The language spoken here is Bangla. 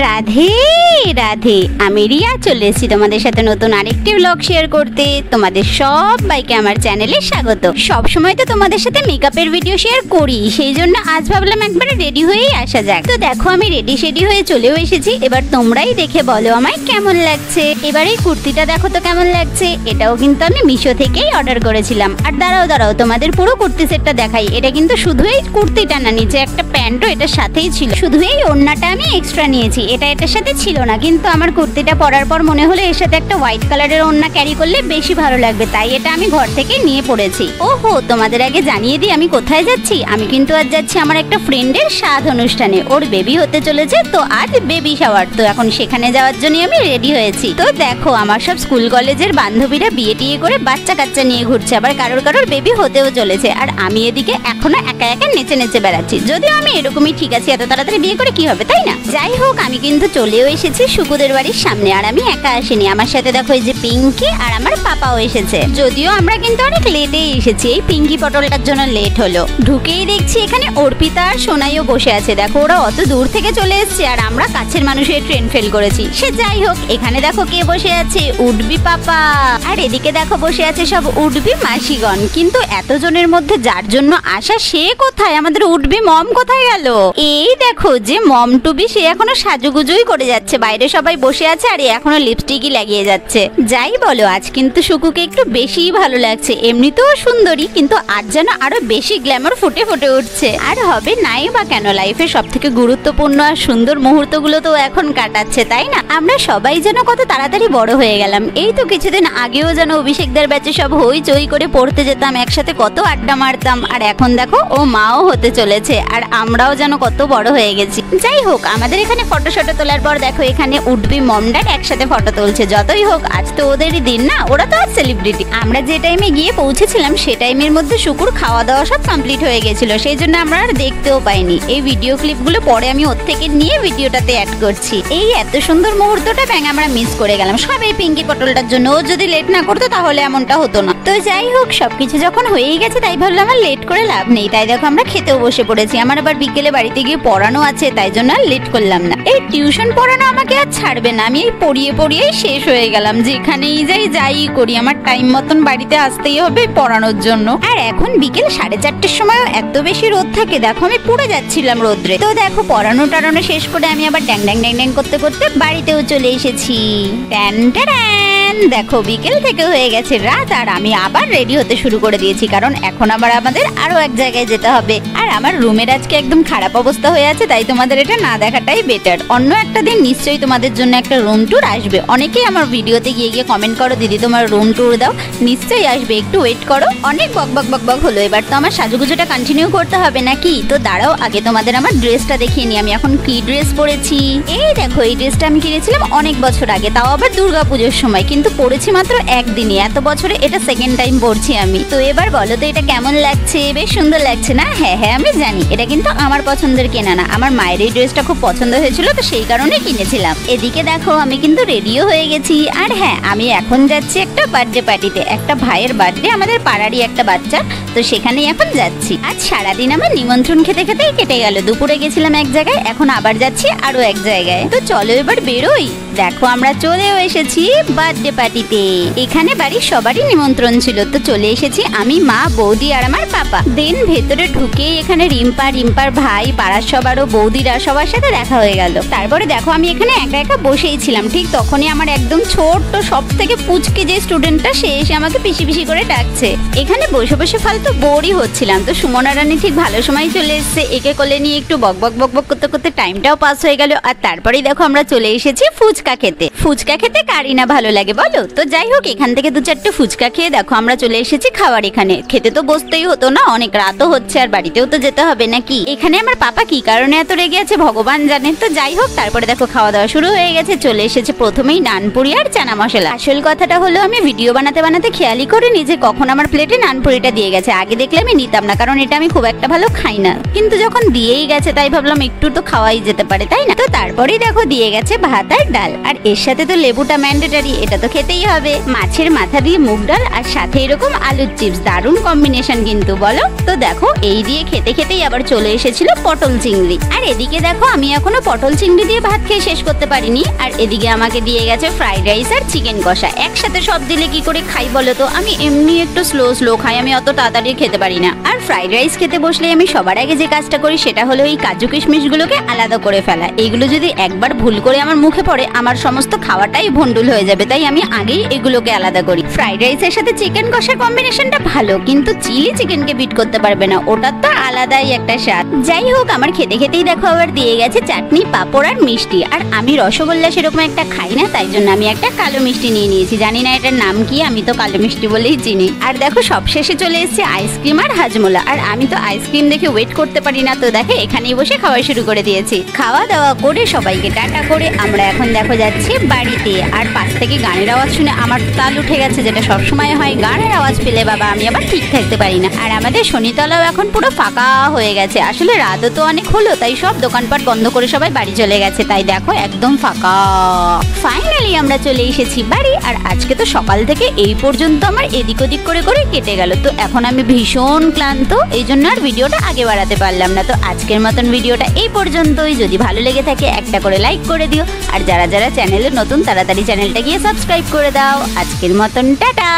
রাধে রাধে, আমি রিয়া চলে এসেছি তোমাদের সাথে নতুন আরেকটি ব্লগ শেয়ার করতে। তোমাদের সবাইকে আমার চ্যানেলে স্বাগত। সব সময় তো তোমাদের সাথে মেকআপের ভিডিও শেয়ার করি, সেই জন্য আজ ভাবলাম একবারে রেডি হয়েই আসা যাক। তো দেখো আমি রেডি হয়ে চলেও এসেছি। এবার তোমরাই দেখে বলো আমায় কেমন লাগছে। এবার এই কুর্তিটা দেখো তো কেমন লাগছে। এটাও কিন্তু আমি মিশো থেকেই অর্ডার করেছিলাম। আর দাঁড়াও তোমাদের পুরো কুর্তি সেটটা দেখাই। এটা কিন্তু শুধু এই কুর্তিটা না, নিচে একটা প্যান্টও এটার সাথেই ছিল। শুধু এই ওড়নাটা আমি এক্সট্রা নিয়েছি, এটার সাথে ছিল না। কিন্তু আমার কুর্তিটা পরার পর মনে হলো এর সাথে একটা হোয়াইট কালারের ওড়না ক্যারি করলে বেশি ভালো লাগবে, তাই এটা আমি ঘর থেকে নিয়ে পড়েছি। ওহো, তোমাদের আগে জানিয়ে দিই আমি কোথায় যাচ্ছি। আমি কিন্তু আজ যাচ্ছি আমার একটা ফ্রেন্ডের সাধ অনুষ্ঠানে। ওর বেবি হতে চলেছে, তো আজ বেবি শাওয়ার। তো এখন সেখানে যাওয়ার জন্য আমি রেডি হয়েছি। তো দেখো আমার সব স্কুল কলেজের বান্ধবীরা বিয়ে টিয়ে করে বাচ্চা কাচ্চা নিয়ে ঘুরছে, আবার কারোর বেবি হতেও চলেছে। আর আমি এদিকে এখনো একা নেচে বেড়াচ্ছি। যদিও আমি এরকমই ঠিক আছি, এত তাড়াতাড়ি বিয়ে করে কি হবে, তাই না? যাই হোক, আমি কিন্তু চলেও এসেছি সুকুদের বাড়ির সামনে। আর আমি একা আসিনি, আমার সাথে দেখো এই যে পিঙ্কি আর আমার পাপাও এসেছে। যদিও আমরা কিন্তু অনেক লেটে এসেছি, এই পিঙ্কি পটলটার জন্য লেট হলো। ঢুকেই দেখছি এখানে অর্পিতা আর সোনাইও বসে আছে। দেখো ওরা অত দূর থেকে চলে এসেছে, আর আমরা কাছের মানুষের ট্রেন ফেল করেছি। সে যাই হোক, এখানে দেখো কে বসে আছে, উডবি পাপা। আর এদিকে দেখো বসে আছে সব উডবি মাসিগণ। কিন্তু এতজনের মধ্যে যার জন্য আসা সে কোথায়? আমাদের উডবি মম কোথায় গেল? এই দেখো যে মম টুবি, সে এখনো সাজুগুজুই করে যাচ্ছে। বাইরে সবাই বসে আছে আর এখনো লিপস্টিকই লাগিয়ে যাচ্ছে। যাই বলো, আজ কিন্তু সুকুকে একটু বেশিই ভালো লাগছে। এমনিতেও সুন্দরী, কিন্তু আজ যেন আরো বেশি গ্ল্যামার ফুটে উঠছে। আর হবে নাই বা কেন, লাইফের সব থেকে গুরুত্বপূর্ণ আর সুন্দর মুহূর্তগুলো তো এখন কাটাচ্ছে, তাই না? আমরা সবাই যেন কত তাড়াতাড়ি বড় হয়ে গেলাম। এই তো কিছুদিন আগেও যেন অভিষেকদের ব্যাচে সব হইচই করে পড়তে যেতাম, একসাথে কত আড্ডা মারতাম। আর এখন দেখো ও মাও হতে চলেছে, আর আমরাও যেন কত বড় হয়ে গেছি। যাই হোক, আমাদের এখানে ফটো তোলার পর দেখো এখানে উডবি মম ড্যাড একসাথে ফটো তুলছে। যতই হোক আজ তো ওদেরই দিন না, ওরা তো আজ সেলিব্রিটি। আমরা যে টাইমে গিয়ে পৌঁছেছিলাম সে টাইমের মধ্যে শুকুর খাওয়া দাওয়া সব কমপ্লিট হয়ে গেছিল, সেই জন্য আমরা আর দেখতেও পাইনি। এই ভিডিও ক্লিপগুলো পরে আমি ওর থেকে নিয়ে ভিডিওটাতে অ্যাড করছি। এই এত সুন্দর মুহূর্তটা আমরা মিস করে গেলাম, সব এই পিঙ্কি পটলটার জন্য। ও যদি লেট না করতো তাহলে এমনটা হতো না। তো যাই হোক, সবকিছু যখন হয়েই গেছে তাই ভাবলাম আমার লেট করে লাভ নেই। তাই দেখো আমরা খেতেও বসে পড়েছি। আমার আবার বিকেলে বাড়িতে গিয়ে পড়ানো আছে, তাই জন্য আর লেট করলাম না। এই টিউশন পড়ানো আমাকে আর ছাড়বে না। আমি এই পড়িয়েই শেষ হয়ে গেলাম। যেখানেই যাই করি, আমার টাইম মতন বাড়িতে আসতেই হবে পড়ানোর জন্য। আর এখন বিকেল 4:30টার সময় এত বেশি রোদ থাকে, দেখো আমি পুড়ে যাচ্ছিলাম রোদ্রে। তো দেখো পড়ানো টাড়ানো শেষ করে আমি আবার ড্যাং করতে বাড়িতেও চলে এসেছি। দেখো বিকেল থেকে হয়ে গেছে রাত, আর আমি আবার রেডি হতে শুরু করে দিয়েছি, কারণ এখন আবার আমাদের আরো এক জায়গায় যেতে হবে। আর আমার রুমের আজকে একদম খারাপ অবস্থা হয়ে আছে, তাই তোমাদের এটা না দেখাটাই বেটার। অন্য একটা দিন নিশ্চয়ই তোমাদের জন্য একটা রুম ট্যুর আসবে। অনেকেই আমার ভিডিওতে গিয়ে কমেন্ট করো, দিদি তোমার রুম ট্যুর দাও। নিশ্চয়ই আসবে, একটু ওয়েট করো। অনেক বক হলো, এবার তো আমার সাজুগুজুটা কন্টিনিউ করতে হবে নাকি? তো দাঁড়াও, আগে তোমাদের আমার ড্রেসটা দেখিয়ে নি। আমি এখন কি ড্রেস পরেছি। এই দেখো, এই ড্রেসটা আমি কিনেছিলাম অনেক বছর আগে, তাও আবার দুর্গাপুজোর সময়, কিন্তু পরেছি মাত্র একদিনই। এত বছরে এটা সেকেন্ড টাইম পরছি আমি। তো এবার বলো তো এটা কেমন লাগছে? বেশ সুন্দর লাগছে না? হ্যাঁ আমি জানি এটা কিন্তু আমার পছন্দের কেনা না, আমার মায়ের এই ড্রেসটা খুব পছন্দ হয়েছিল, তো সেই কারণে কিনেছিলাম। এদিকে দেখো আমি কিন্তু রেডিও হয়ে গেছি। আর হ্যাঁ, আমি এখন যাচ্ছি একটা বার্থডে পার্টিতে, একটা ভাইয়ের বার্থডে, আমাদের পাড়ারই একটা বাচ্চা, তো সেখানেই এখন যাচ্ছি। আজ সারাদিন আমার নিমন্ত্রণ খেতেই কেটে গেল। দুপুরে গেছিলাম এক জায়গায়, এখন আবার যাচ্ছি আরো এক জায়গায়। তো চলো এবার বেরোই। দেখো আমরা চলেও এসেছি বার্থডে পার্টিতে। এখানে বাড়ির সবারই নিমন্ত্রণ ছিল, তো চলে এসেছি আমি, মা, বৌদি আর আমার পাপা। দেন ভেতরে ঢুকে এখানে রিম্পার ভাই, পাড়ার সবারও বৌদিরা সবার সাথে দেখা হয়ে গেল। তারপরে দেখো আমি এখানে একা বসেই ছিলাম। ঠিক তখনই আমার একদম ছোট্ট সব থেকে পুচকে যে স্টুডেন্টটা, সে এসে আমাকে পিছি করে ডাকছে। এখানে বসে ফালতু বোরই হচ্ছিলাম। তো সুমনা রানী ঠিক ভালো সময় চলে এসেছে। একে কোলে নিয়ে একটু বক করতে টাইমটাও পাস হয়ে গেল। আর তারপরেই দেখো আমরা চলে এসেছি ফুচকা খেতে কারি না ভালো লাগে বলো? তো যাই হোক, এখান থেকে 2-4টে ফুচকা খেয়ে দেখো আমরা চলে এসেছি খাবার এখানে। খেতে তো বসতেই হতো না, অনেক রাতও হচ্ছে, আর বাড়িতেও তো যেতে হবে নাকি। এখানে আমার পাপা কি কারণে এত রেগে আছে ভগবান জানে। তো যাই হোক, তারপরে দেখো খাওয়া দাওয়া শুরু হয়ে গেছে। চলে এসেছে প্রথমেই নানপুরি আর চানা মশলা। আসল কথাটা হলো আমি ভিডিও বানাতে খেয়ালই করিনি যে কখন আমার প্লেটে নানপুরিটা দিয়ে গেছে। আগে দেখলে আমি নিতাম না, কারণ এটা আমি খুব একটা ভালো খাই না, কিন্তু যখন দিয়েই গেছে তাই ভাবলাম একটু তো খাওয়াই যেতে পারে, তাই না? তো তারপরেই দেখো দিয়ে গেছে ভাত আর ডাল, আর এর সাথে তো লেবুটা ম্যান্ডেটারি, এটা তো তো খেতেই হবে। মাছের মাথা দিয়ে মুগ ডাল আর সাথে এরকম আলুর চিপস, দারুণ কম্বিনেশন কিন্তু বলো। তো দেখো এই দিয়ে খেতে খেতেই আবার চলে এসেছিল পটল চিংড়ি। আর এদিকে দেখো আমি এখনো পটল চিংড়ি দিয়ে ভাত খেয়ে শেষ করতে পারিনি। আর এদিকে আমাকে দিয়ে গেছে ফ্রাইড রাইস আর চিকেন কষা। একসাথে সব দিলে কি করে খাই বলো তো? আমি এমনি একটু স্লো খাই, আমি অত তাড়াতাড়ি খেতে পারি না। আর ফ্রাইড রাইস খেতে বসলে আমি সবার আগে যে কাজটা করি সেটা হলো এই কাজু কিশমিশ গুলোকে আলাদা করে ফেলা। এইগুলো যদি একবার ভুল করে আমার মুখে পড়ে আমার সমস্ত খাওয়াটাই ভন্ডুল হয়ে যাবে, তাই আমি আগেই এগুলোকে আলাদা করি। ফ্রাইড রাইসের সাথে চিকেন কষার কম্বিনেশনটা ভালো, কিন্তু চিলি চিকেনকে বিট করতে পারবে না, ওটার তো আলাদাই একটা স্বাদ। যাই হোক, আমার খেতে খেতেই দেখো আবার দিয়ে গেছে চাটনি, পাঁপড় আর মিষ্টি। আর আমি রসগোল্লা সেরকম একটা খাই না, তাই জন্য আমি একটা কালো মিষ্টি নিয়ে নিয়েছি। জানি না এটার নাম কি, আমি তো কালো মিষ্টি বলেই চিনি। আর দেখো সবশেষে চলে এসেছে আইসক্রিম আর হাজমোলা। আর আমি তো আইসক্রিম দেখে ওয়েট করতে পারি না, তো দেখে এখানেই বসে খাওয়া শুরু করে দিয়েছি। খাওয়া দাওয়া করে সবাইকে টাটা করে আমরা এখন দেখো যাচ্ছি বাড়িতে। আর পাশ থেকে গানের আওয়াজ শুনে আমার তাল উঠে গেছে, যেটা সবসময় হয়। গানের আওয়াজ পেলে বাবা আমি আবার ঠিক থাকতে পারি না। আর আমাদের শনিতলাও এখন পুরো ফাঁকা হয়ে গেছে। আসলে রাতও তো অনেক হলো, তাই সব দোকানপাট বন্ধ করে সবাই বাড়ি চলে গেছে, তাই দেখো একদম ফাঁকা। ফাইনালি আমরা চলে এসেছি বাড়ি। আর আজকে তো সকাল থেকে এই পর্যন্ত আমার এদিক ওদিক করে করে কেটে গেল। তো এখন আমি ভীষণ ক্লান্ত, এই জন্য আর ভিডিওটা আগে বাড়াতে পারলাম না। তো আজকের মতন ভিডিওটা এই পর্যন্তই। যদি ভালো লেগে থাকে একটা করে লাইক করে দিও। আর যারা যারা চ্যানেলে নতুন তাড়াতাড়ি চ্যানেলটা গিয়ে সাবস্ক্রাইব করে দাও। আজকের মতন টাটা।